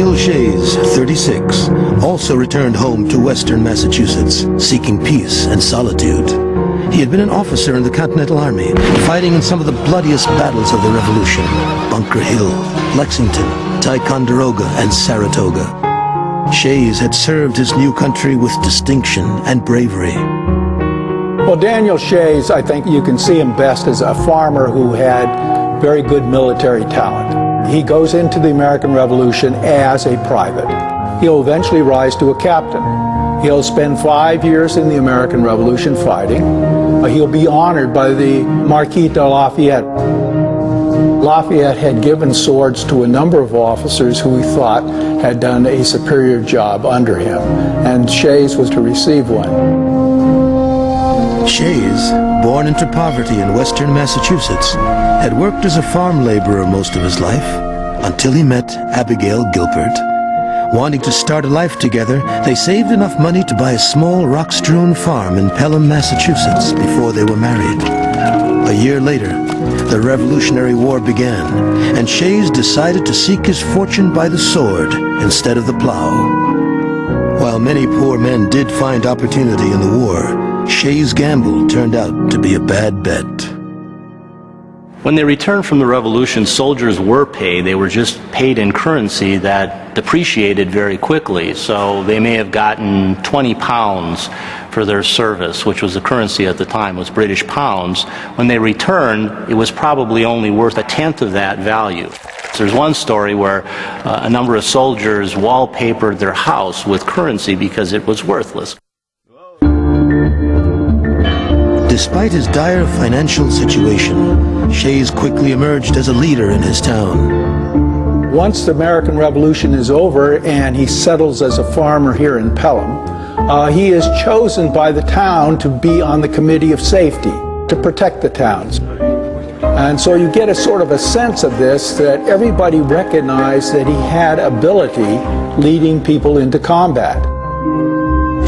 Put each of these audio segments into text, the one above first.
Daniel Shays, 36, also returned home to western Massachusetts, seeking peace and solitude. He had been an officer in the Continental Army, fighting in some of the bloodiest battles of the Revolution: Bunker Hill, Lexington, Ticonderoga, and Saratoga. Shays had served his new country with distinction and bravery. Well, Daniel Shays, I think you can see him best as a farmer who had very good military talent. He goes into the American Revolution as a private. He'll eventually rise to a captain. He'll spend 5 years in the American Revolution fighting. He'll be honored by the Marquis de Lafayette. Lafayette had given swords to a number of officers who he thought had done a superior job under him, and Shays was to receive one. Shays, born into poverty in western Massachusetts, had worked as a farm laborer most of his life until he met Abigail Gilbert. Wanting to start a life together, they saved enough money to buy a small rock-strewn farm in Pelham, Massachusetts before they were married. A year later, the Revolutionary War began, and Shays decided to seek his fortune by the sword instead of the plow. While many poor men did find opportunity in the war, Shays' gamble turned out to be a bad bet. When they returned from the Revolution, soldiers were paid. They were just paid in currency that depreciated very quickly. So they may have gotten 20 pounds for their service, which was the currency at the time, was British pounds. When they returned, it was probably only worth a tenth of that value. So there's one story where a number of soldiers wallpapered their house with currency because it was worthless. Despite his dire financial situation, Shays quickly emerged as a leader in his town. Once the American Revolution is over and he settles as a farmer here in Pelham, he is chosen by the town to be on the Committee of Safety to protect the towns. And so you get a sort of a sense of this, that everybody recognized that he had ability leading people into combat.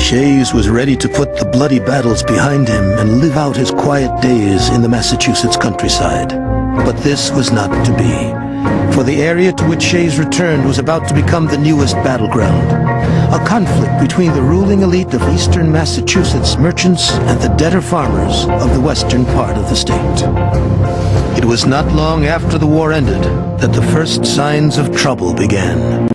Shays was ready to put the bloody battles behind him and live out his quiet days in the Massachusetts countryside. But this was not to be, for the area to which Shays returned was about to become the newest battleground, a conflict between the ruling elite of eastern Massachusetts merchants and the debtor farmers of the western part of the state. It was not long after the war ended that the first signs of trouble began.